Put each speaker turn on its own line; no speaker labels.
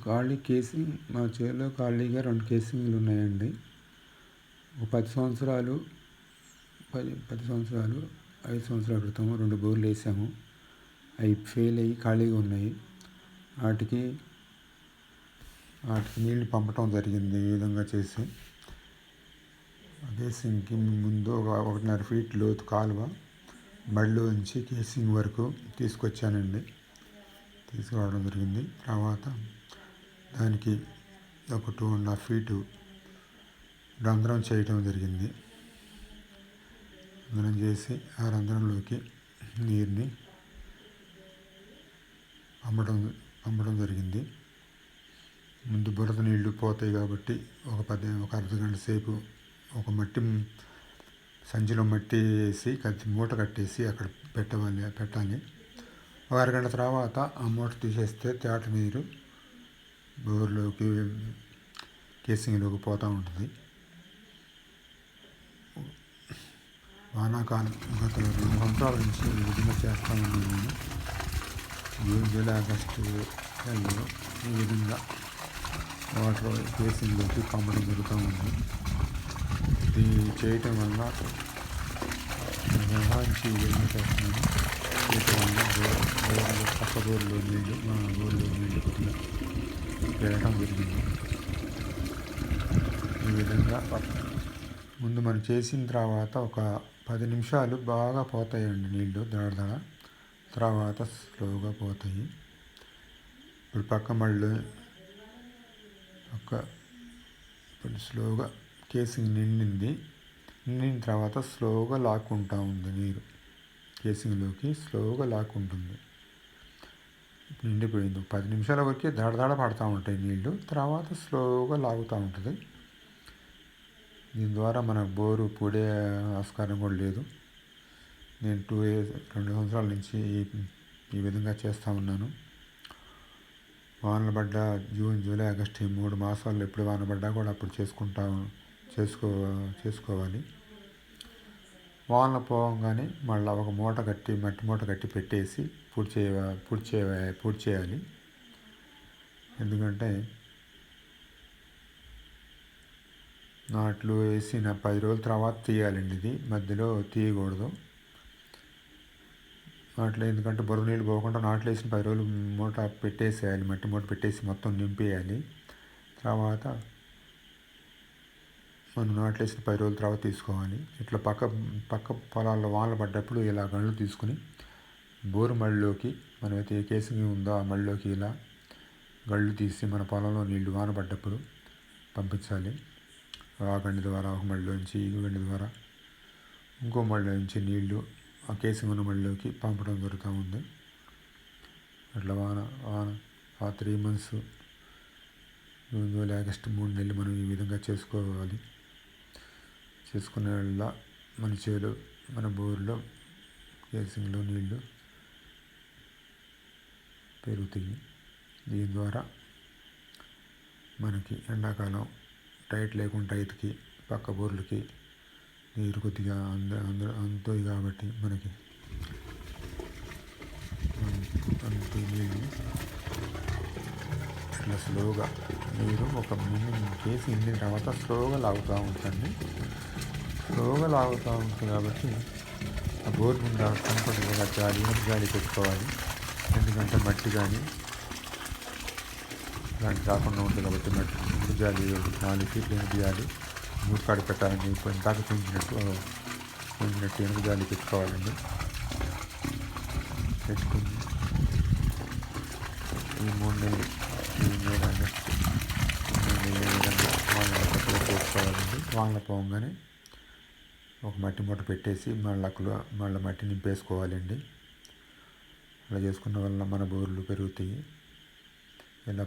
ఖాళీ కేసింగ్ మా చేలో ఖాళీగా 2 కేసింగ్లు ఉన్నాయండి. ఒక 10 సంవత్సరాలు 10 సంవత్సరాలు 5 సంవత్సరాల క్రితం 2 బోర్లు వేసాము. అవి ఫెయిల్ అయ్యి ఖాళీగా ఉన్నాయి. వాటికి నీళ్లు పంపటం జరిగింది ఈ విధంగా చేసి. కేసింగ్కి ముందు ఒక 1.5 ఫీట్ లోతు కాలువ బడిలో నుంచి కేసింగ్ వరకు తీసుకొచ్చానండి. తీసుకురావడం జరిగింది. తర్వాత దానికి ఒక 2.5 ఫీటు రంధ్రం చేయటం జరిగింది. రంధ్రం చేసి ఆ రంధ్రంలోకి నీరుని పంపడం జరిగింది. ముందు బురద నీళ్లు పోతాయి కాబట్టి ఒక అర్ధ గంట సేపు ఒక సంచిలో మట్టి వేసి మూట కట్టేసి అక్కడ పెట్టాలి. ఒక అరగంట తర్వాత ఆ మూట తీసేస్తే తేట నీరు బోర్లోకి కేసింగ్లోకి పోతూ ఉంటుంది. వానాకాలం గత 2 సంవత్సరాల నుంచి ఈ విధంగా చేస్తామని నేను జూన్, జూలై, ఆగస్టు నెలలో ఈ విధంగా వాటర్ కేసింగ్లోకి పంపడం జరుగుతూ ఉంది. ఇది చేయటం వల్ల వ్యవహరించి ఈ విధంగా చేస్తున్నాను. చేయటం వల్ల పక్క బోర్లో నీళ్ళు మా బోర్లో నీళ్ళు కొద్దిగా పెరగడం జరిగింది. ఈ విధంగా ముందు మనం చేసిన తర్వాత ఒక 10 నిమిషాలు బాగా పోతాయండి నీళ్ళు దడ. తర్వాత స్లోగా పోతాయి. ఇప్పుడు ఇప్పుడు స్లోగా కేసింగ్ నిండిన తర్వాత స్లోగా లాక్కుంటూ ఉంది నీరు. కేసింగ్లోకి స్లోగా లాక్కుంటుంది. నిండిపోయింది. 10 నిమిషాల వరకే దడ పడుతూ ఉంటాయి నీళ్ళు. తర్వాత స్లోగా లాగుతూ ఉంటుంది. దీని ద్వారా మన బోరు పూడే ఆస్కారం కూడా లేదు. నేను 2 సంవత్సరాల నుంచి ఈ విధంగా చేస్తూ ఉన్నాను. వానలు పడ్డా జూన్, జూలై, ఆగస్టు ఈ 3 మాసాల్లో ఎప్పుడు వాన పడ్డా కూడా అప్పుడు చేసుకోవాలి. వానలు పోగానే మళ్ళీ ఒక మట్టి మూట కట్టి పెట్టేసి పూడ్చి చేయాలి. ఎందుకంటే నాట్లు వేసిన 10 రోజుల తర్వాత తీయాలండి. ఇది మధ్యలో తీయకూడదు నాట్లు. ఎందుకంటే బురద నీళ్ళు పోకుండా నాట్లు వేసిన 10 రోజులు మూట పెట్టేసేయాలి. మట్టి మూట పెట్టేసి మొత్తం నింపేయాలి. తర్వాత మనం నాట్లు వేసిన 10 రోజుల తర్వాత తీసుకోవాలి. ఇట్లా పక్క పొలాల్లో వానలు పడ్డప్పుడు ఇలా గళ్ళు తీసుకుని బోరు మళ్ళీలోకి మనమైతే ఏ కేసింగ్ ఉందో ఆ మళ్ళీలోకి ఇలా గళ్ళు తీసి మన పొలంలో నీళ్లు వాన పడ్డప్పుడు పంపించాలి. ఆ గండి ద్వారా ఒక మళ్ళీలోంచి ఈ గండి ద్వారా ఇంకో మళ్ళీలోంచి నీళ్లు ఆ కేసింగ్ ఉన్న మళ్ళీలోకి పంపడం జరుగుతూ ఉంది. అట్లా వాన ఆ 3 మంత్స్ జూన్, జూలై, ఆగస్టు 3 నెలలు మనం ఈ విధంగా చేసుకోవాలి. చేసుకునే వల్ల మన చేలో మన బోర్లో కేసింగ్లో నీళ్లు పెరుగుతాయి. దీని ద్వారా మనకి ఎండాకాలం టైట్ లేకుండా రైతుకి పక్క బోర్లకి నీరు కొద్దిగా అందుతాయి కాబట్టి మనకి నీళ్ళు ఇట్లా స్లోగా నీరు ఒక కేసి నిండిన తర్వాత స్లోగా లాగుతూ ఉంటుంది. స్లోగా లాగుతూ ఉంటుంది కాబట్టి ఆ బోర్ మీద కంఫర్టబుల్గా గాలి పెట్టుకోవాలి. ఎందుకంటే మట్టి కానీ ఇలాంటి రాకుండా ఉంటుంది కాబట్టి మట్టి జాలి 4 ఫీట్లు ఎనుక జాలి మూడు కాడి పెట్టాలండి. ఇప్పుడు ఇందాక పెంచినట్టు ఎనుక జాలి పెట్టుకోవాలండి. పెట్టుకుని ఈ 3 నెలలు వానలు పోసుకోవాలండి. వానలు పోగానే ఒక మట్టి మూట పెట్టేసి మళ్ళీ మట్టి నింపేసుకోవాలండి. అలా చేసుకున్న వల్ల మన బోర్లు పెరుగుతాయి. ఇలా